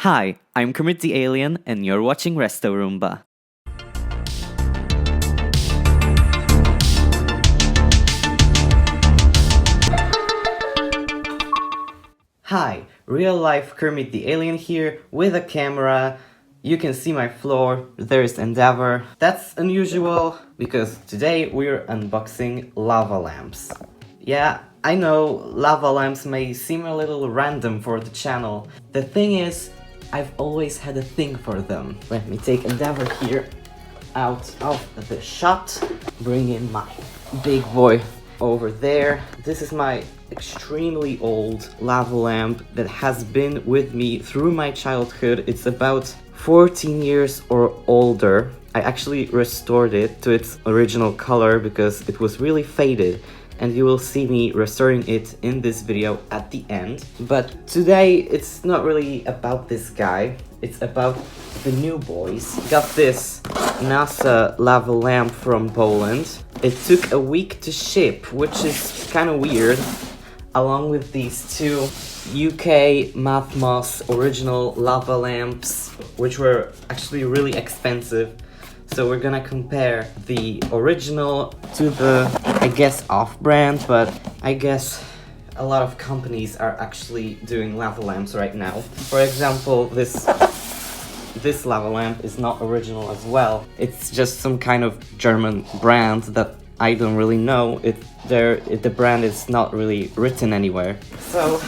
Hi, I'm Kermit the Alien, and you're watching Resto Roomba. Hi, real life Kermit the Alien here with a camera. You can see my floor, there's Endeavor. That's unusual because today we're unboxing lava lamps. Yeah, I know lava lamps may seem a little random for the channel. The thing is, I've always had a thing for them. Let me take Endeavor here out of the shot, bring in my big boy over there. This is my extremely old lava lamp that has been with me through my childhood. It's about 14 years or older. I actually restored it to its original color because it was really faded, and you will see me restoring it in this video at the end. But today it's not really about this guy, it's about the new boys. Got this NASA lava lamp from Poland. It took a week to ship, which is kind of weird, along with these two UK Mathmos original lava lamps, which were actually really expensive. So we're gonna compare the original to the, I guess, off-brand, but I guess a lot of companies are actually doing lava lamps right now. For example, this lava lamp is not original as well. It's just some kind of German brand that I don't really know. The brand is not really written anywhere. So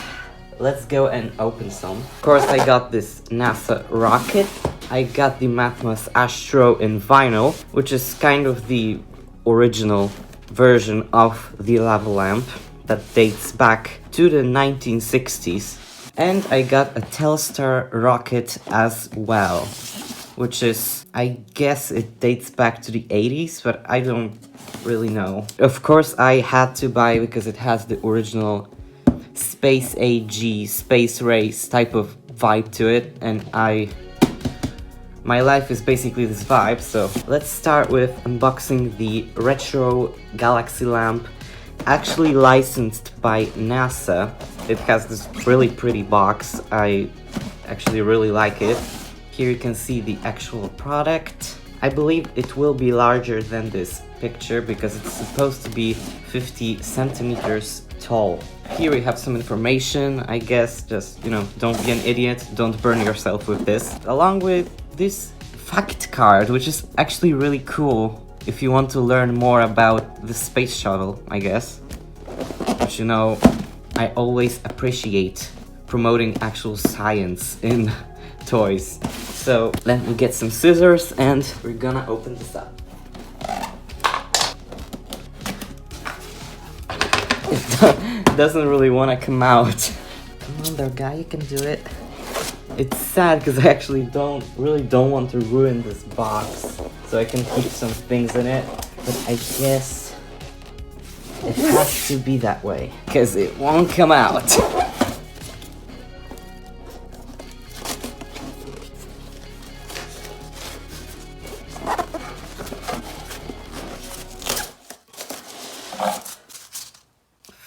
let's go and open some. Of course, I got this NASA rocket. I got the Mathmos Astro in vinyl, which is kind of the original version of the lava lamp that dates back to the 1960s. And I got a Telstar rocket as well, which is, I guess it dates back to the 80s, but I don't really know. Of course, I had to buy because it has the original Space AG, Space Race type of vibe to it, and my life is basically this vibe. So let's start with unboxing the retro galaxy lamp, actually licensed by NASA. It has this really pretty box. I actually really like it. Here you can see the actual product. I believe it will be larger than this picture because it's supposed to be 50 centimeters tall. Here we have some information, I guess. Just, don't be an idiot, don't burn yourself with this. Along with this fact card, which is actually really cool if you want to learn more about the space shuttle, I guess. But I always appreciate promoting actual science in toys. So let me get some scissors and we're gonna open this up. It doesn't really want to come out. Come on there, guy, you can do it. It's sad because I actually don't want to ruin this box, so I can keep some things in it, but I guess it has to be that way because it won't come out.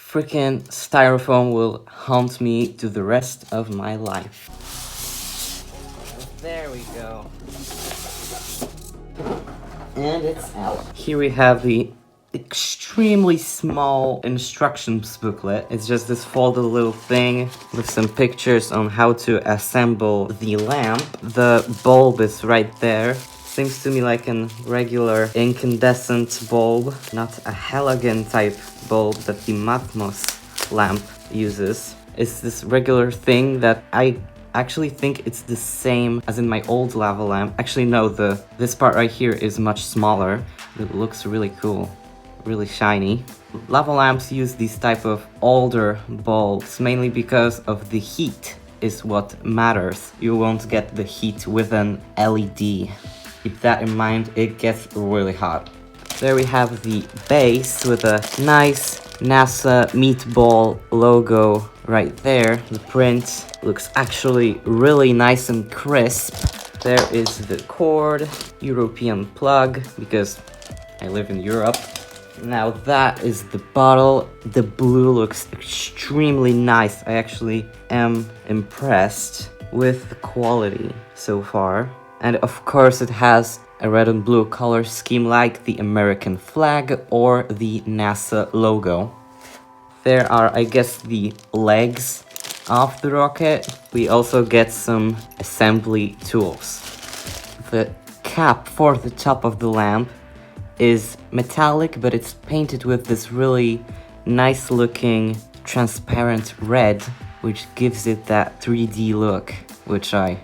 Freaking styrofoam will haunt me to the rest of my life. There we go. And it's out. Here we have the extremely small instructions booklet. It's just this folded little thing with some pictures on how to assemble the lamp. The bulb is right there. Seems to me like a regular incandescent bulb, not a halogen type bulb that the Mathmos lamp uses. It's this regular thing that I actually think it's the same as in my old lava lamp. Actually no, this part right here is much smaller. It looks really cool, really shiny. Lava lamps use these type of older bulbs mainly because of the heat is what matters. You won't get the heat with an LED. Keep that in mind, it gets really hot. There we have the base with a nice NASA meatball logo right there. The print looks actually really nice and crisp. There is the cord, European plug, because I live in Europe. Now that is the bottle. The blue looks extremely nice. I actually am impressed with the quality so far. And of course it has a red and blue color scheme like the American flag or the NASA logo. There are, I guess, the legs of the rocket. We also get some assembly tools. The cap for the top of the lamp is metallic, but it's painted with this really nice looking transparent red, which gives it that 3D look, which I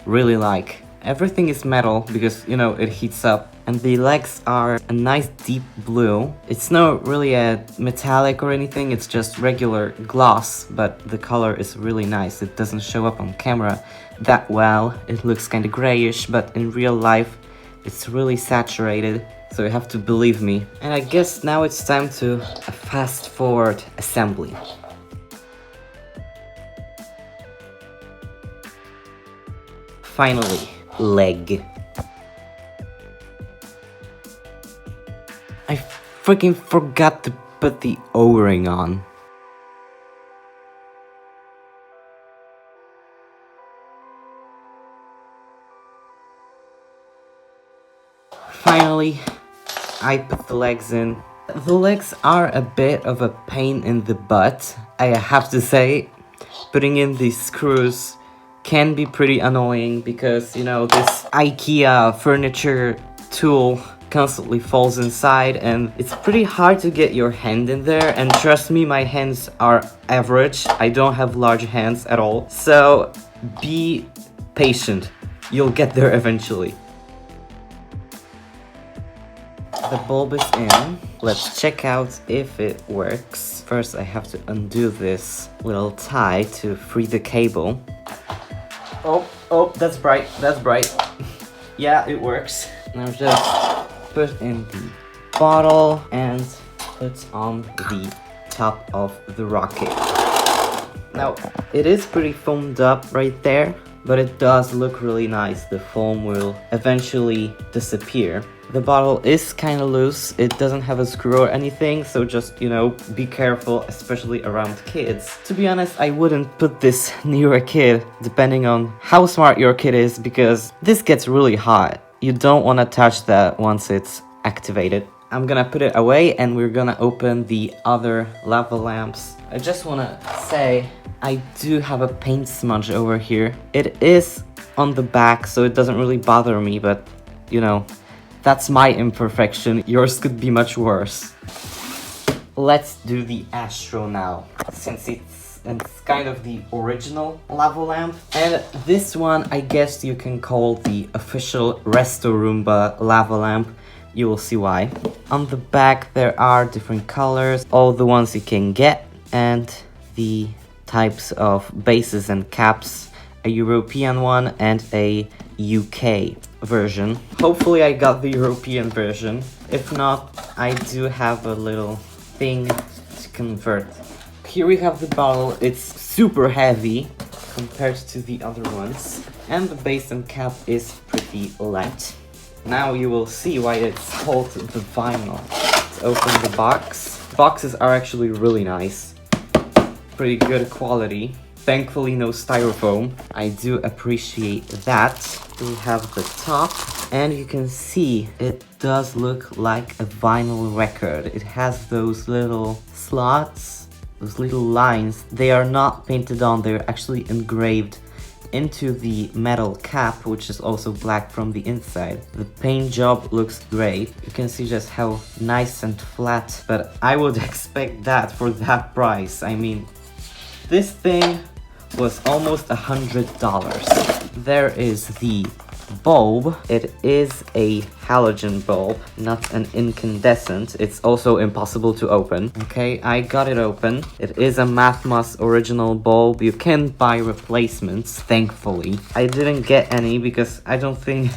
really like. Everything is metal because, you know, it heats up. And the legs are a nice deep blue. It's not really a metallic or anything, it's just regular gloss, but the color is really nice. It doesn't show up on camera that well. It looks kind of grayish, but in real life it's really saturated, so you have to believe me. And I guess now it's time to a fast forward assembly. Finally, leg. I freaking forgot to put the O-ring on. Finally, I put the legs in. The legs are a bit of a pain in the butt, I have to say. Putting in these screws can be pretty annoying because, you know, this IKEA furniture tool constantly falls inside and it's pretty hard to get your hand in there, and trust me, my hands are average. I don't have large hands at all, so be patient. You'll get there eventually. The bulb is in. Let's check out if it works. First I have to undo this little tie to free the cable. Oh, that's bright, that's bright. Yeah, it works. Now just put in the bottle and put on the top of the rocket. Now, it is pretty foamed up right there, but it does look really nice. The foam will eventually disappear. The bottle is kind of loose, it doesn't have a screw or anything, so just, you know, be careful, especially around kids. To be honest, I wouldn't put this near a kid, depending on how smart your kid is, because this gets really hot. You don't want to touch that once it's activated. I'm gonna put it away and we're gonna open the other lava lamps. I just wanna say, I do have a paint smudge over here. It is on the back, so it doesn't really bother me, but, you know, that's my imperfection. Yours could be much worse. Let's do the Astro now, since it's kind of the original lava lamp. And this one, I guess you can call the official Resto Roomba lava lamp. You will see why. On the back there are different colors, all the ones you can get, and the types of bases and caps, a European one and a UK version. Hopefully I got the European version. If not, I do have a little thing to convert. Here we have the bottle. It's super heavy compared to the other ones, and the base and cap is pretty light. Now you will see why it's called the vinyl. Let's open the box. Boxes are actually really nice. Pretty good quality. Thankfully no styrofoam. I do appreciate that. We have the top, and you can see it does look like a vinyl record. It has those little slots, those little lines. They are not painted on, they're actually engraved into the metal cap, which is also black from the inside. The paint job looks great. You can see just how nice and flat, but I would expect that for that price. I mean, this thing was almost $100. There is the bulb. It is a halogen bulb, not an incandescent. It's also impossible to open. Okay, I got it open. It is a Mathmos original bulb. You can buy replacements, thankfully. I didn't get any because I don't think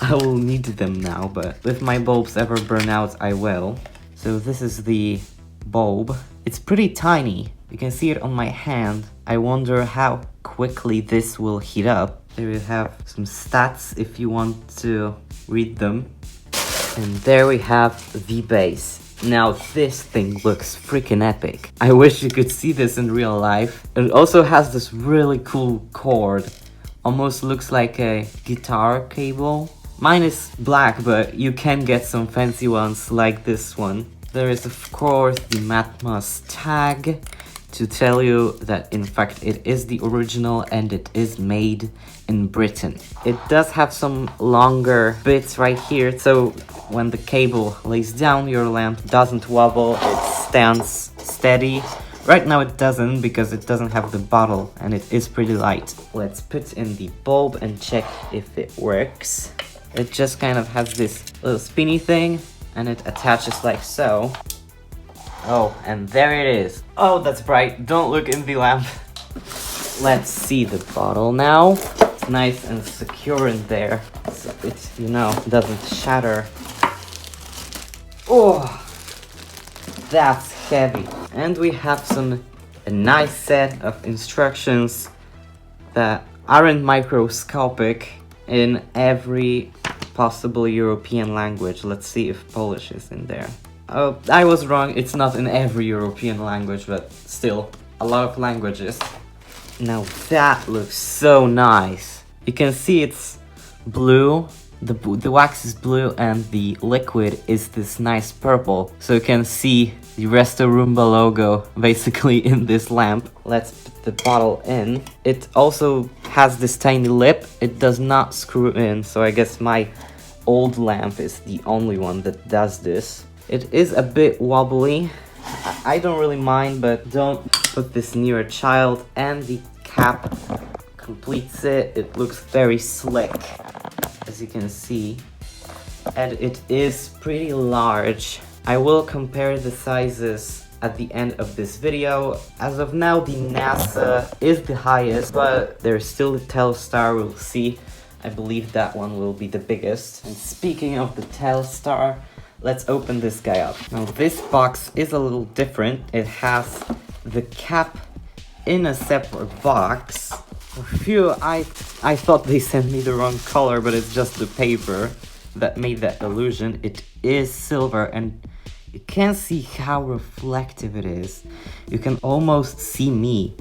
I will need them now, but if my bulbs ever burn out, I will. So this is the bulb. It's pretty tiny. You can see it on my hand. I wonder how quickly this will heat up. There you have some stats if you want to read them. And there we have the base. Now this thing looks freaking epic. I wish you could see this in real life. It also has this really cool cord almost looks like a guitar cable. Mine is black, but you can get some fancy ones like this one. There is of course the Mathmos tag to tell you that in fact it is the original and it is made in Britain. It does have some longer bits right here, so when the cable lays down, your lamp doesn't wobble, it stands steady. Right now it doesn't because it doesn't have the bottle and it is pretty light. Let's put in the bulb and check if it works. It just kind of has this little spinny thing and it attaches like so. Oh, and there it is. Oh, that's bright. Don't look in the lamp. Let's see the bottle now. It's nice and secure in there, so it, you know, doesn't shatter. Oh, that's heavy. And we have a nice set of instructions that aren't microscopic in every possible European language. Let's see if Polish is in there. Oh, I was wrong, it's not in every European language, but still, a lot of languages. Now that looks so nice. You can see it's blue, the wax is blue and the liquid is this nice purple. So you can see the Roomba logo basically in this lamp. Let's put the bottle in. It also has this tiny lip, it does not screw in, so I guess my old lamp is the only one that does this. It is a bit wobbly. I don't really mind, but don't put this near a child. And the cap completes it. It looks very slick, as you can see. And it is pretty large. I will compare the sizes at the end of this video. As of now, the NASA is the highest, but there's still the Telstar, we'll see. I believe that one will be the biggest. And speaking of the Telstar, let's open this guy up. Now this box is a little different. It has the cap in a separate box. Phew, I thought they sent me the wrong color, but it's just the paper that made that illusion. It is silver and you can see how reflective it is. You can almost see me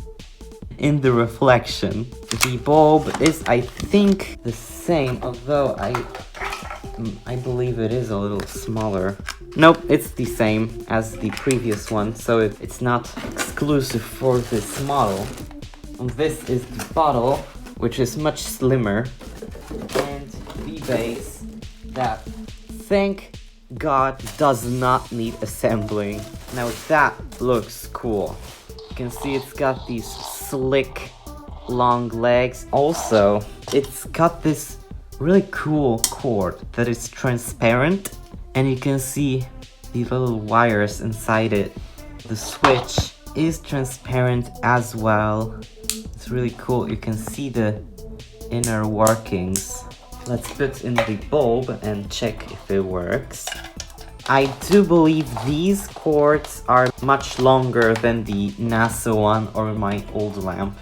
in the reflection. The bulb is, I think, the same, although I believe it is a little smaller. Nope, it's the same as the previous one, so it's not exclusive for this model. And this is the bottle, which is much slimmer, and the base that, thank God, does not need assembling. Now that looks cool. You can see it's got these slick, long legs. Also, it's got this really cool cord that is transparent and you can see the little wires inside it. The switch is transparent as well. It's really cool. You can see the inner workings. Let's put in the bulb and check if it works. I do believe these cords are much longer than the NASA one or my old lamp.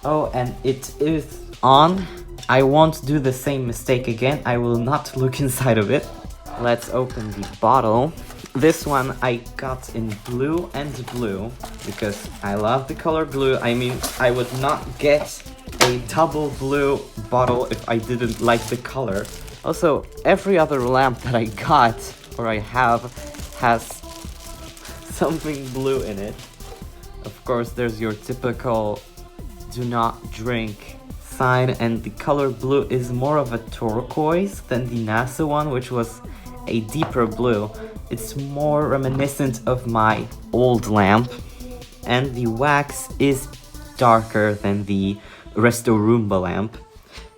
Oh, and it is on. I won't do the same mistake again. I will not look inside of it. Let's open the bottle. This one I got in blue and blue because I love the color blue. I mean, I would not get a double blue bottle if I didn't like the color. Also, every other lamp that I got or I have has something blue in it. Of course, there's your typical do not drink sign, and the color blue is more of a turquoise than the NASA one, which was a deeper blue. It's more reminiscent of my old lamp, and the wax is darker than the Roomba lamp.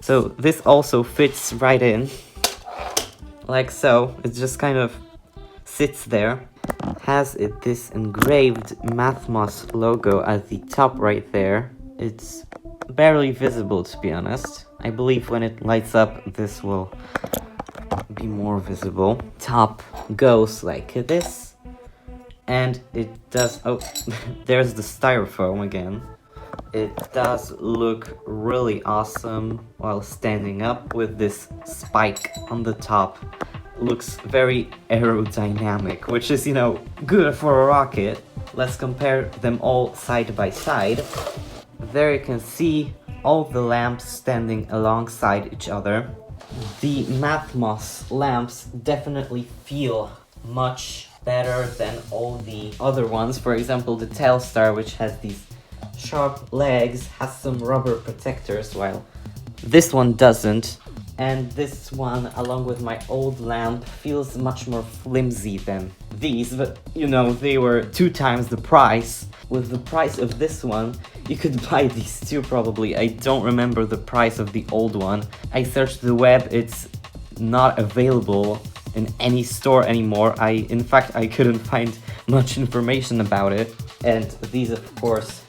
So this also fits right in, like so. It just kind of sits there. Has it this engraved Mathmos logo at the top right there. It's barely visible, to be honest. I believe when it lights up, this will be more visible. Top goes like this, and it does, oh, there's the styrofoam again. It does look really awesome while standing up with this spike on the top. Looks very aerodynamic, which is, you know, good for a rocket. Let's compare them all side by side. there you can see all the lamps standing alongside each other. The Mathmos lamps definitely feel much better than all the other ones. For example, the Telstar, which has these sharp legs, has some rubber protectors, while this one doesn't. And this one, along with my old lamp, feels much more flimsy than these, but you know, they were 2 times the price. With the price of this one, you could buy these two probably. I don't remember the price of the old one. I searched the web, it's not available in any store anymore. In fact, I couldn't find much information about it. And these, of course,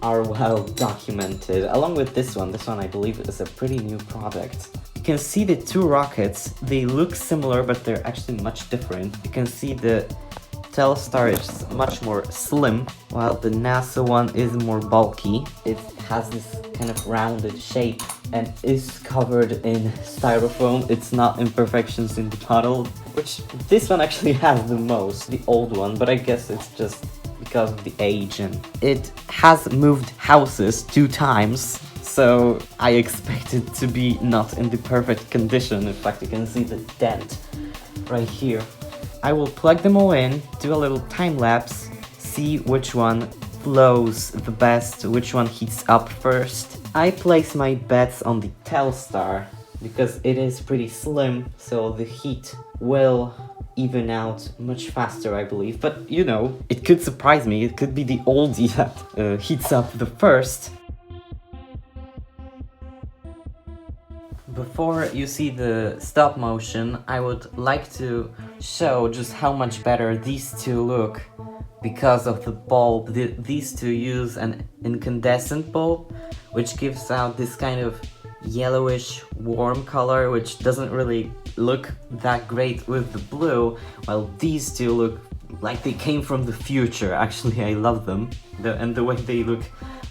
are well documented. Along with this one I believe is a pretty new product. You can see the 2 rockets, they look similar but they're actually much different. You can see the Telstar is much more slim, while the NASA one is more bulky. It has this kind of rounded shape and is covered in styrofoam. It's not imperfections in the bottle, which this one actually has the most, the old one, but I guess it's just because of the age. And it has moved houses 2 times, so I expect it to be not in the perfect condition. In fact, you can see the dent right here. I will plug them all in, do a little time lapse, see which one flows the best, which one heats up first. I place my bets on the Telstar because it is pretty slim, so the heat will even out much faster, I believe. But you know, it could surprise me. It could be the oldie that heats up the first. Before you see the stop motion, I would like to show just how much better these two look because of the bulb. These two use an incandescent bulb, which gives out this kind of yellowish warm color, which doesn't really look that great with the blue, while these two look like they came from the future. Actually, I love them. And the way they look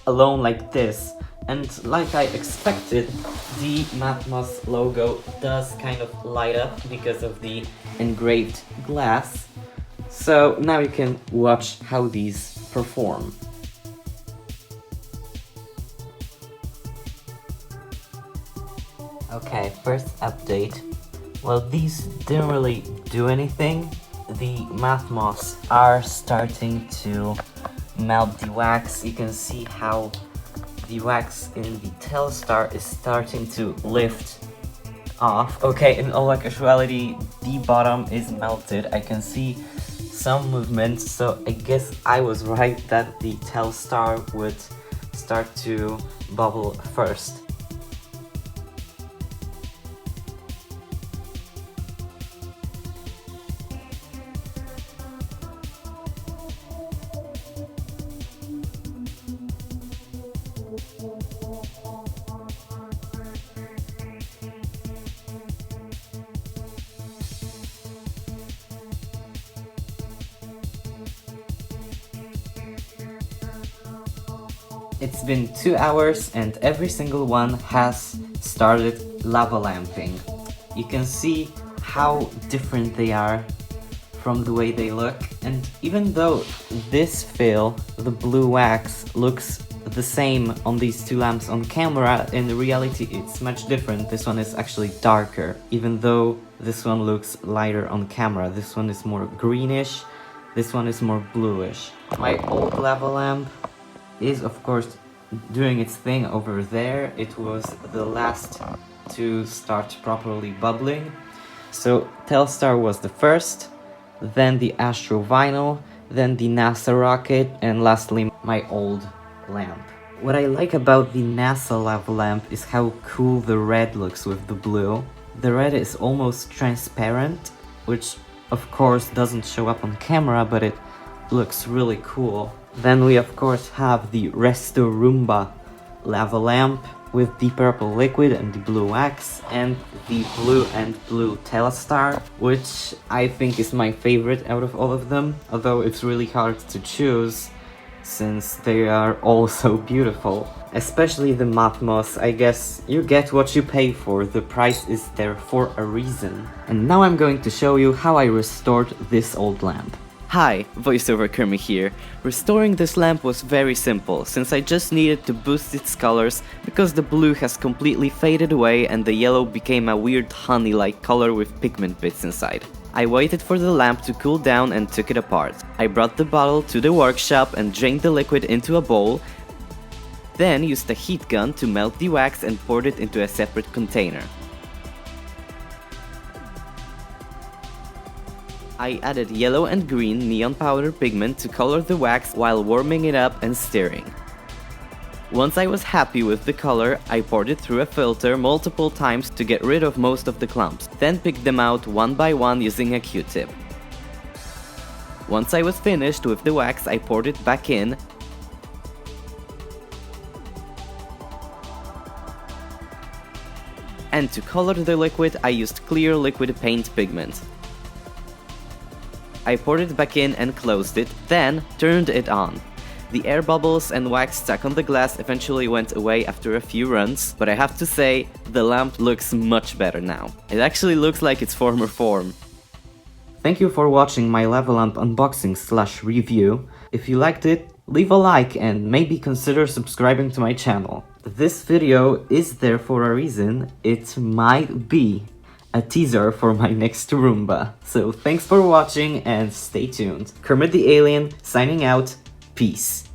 alone like this. And like I expected, the Mathmos logo does kind of light up because of the engraved glass. So now you can watch how these perform. Okay, first update. Well, these didn't really do anything. The Mathmos are starting to melt the wax. You can see how the wax in the Telstar is starting to lift off. Okay, in all actuality, the bottom is melted. I can see some movement, so I guess I was right that the Telstar would start to bubble first. It's been 2 hours and every single one has started lava lamping. You can see how different they are from the way they look, and even though this fill, the blue wax, looks the same on these 2 lamps on camera, in reality it's much different. This one is actually darker, even though this one looks lighter on camera. This one is more greenish, this one is more bluish. My old lava lamp is of course doing its thing over there. It was the last to start properly bubbling. So Telstar was the first, then the Astro vinyl, then the NASA rocket, and lastly my old lamp. What I like about the NASA lava lamp is how cool the red looks with the blue. The red is almost transparent, which of course doesn't show up on camera, but it looks really cool. Then we of course have the Roomba lava lamp with the purple liquid and the blue wax, and the blue and blue Telstar, which I think is my favorite out of all of them, although it's really hard to choose since they are all so beautiful. Especially the Mathmos. I guess you get what you pay for, the price is there for a reason. And now I'm going to show you how I restored this old lamp. Hi, voiceover Kermit here. Restoring this lamp was very simple, since I just needed to boost its colors because the blue has completely faded away and the yellow became a weird honey-like color with pigment bits inside. I waited for the lamp to cool down and took it apart. I brought the bottle to the workshop and drained the liquid into a bowl, then used a heat gun to melt the wax and poured it into a separate container. I added yellow and green neon powder pigment to color the wax while warming it up and stirring. Once I was happy with the color, I poured it through a filter multiple times to get rid of most of the clumps, then picked them out one by one using a Q-tip. Once I was finished with the wax, I poured it back in, and to color the liquid I used clear liquid paint pigment. I poured it back in and closed it, then turned it on. The air bubbles and wax stuck on the glass eventually went away after a few runs, but I have to say, the lamp looks much better now. It actually looks like its former form. Thank you for watching my lava lamp unboxing/review. If you liked it, leave a like and maybe consider subscribing to my channel. This video is there for a reason. It might be a teaser for my next Roomba. So thanks for watching and stay tuned. Kermit the Alien signing out. Peace.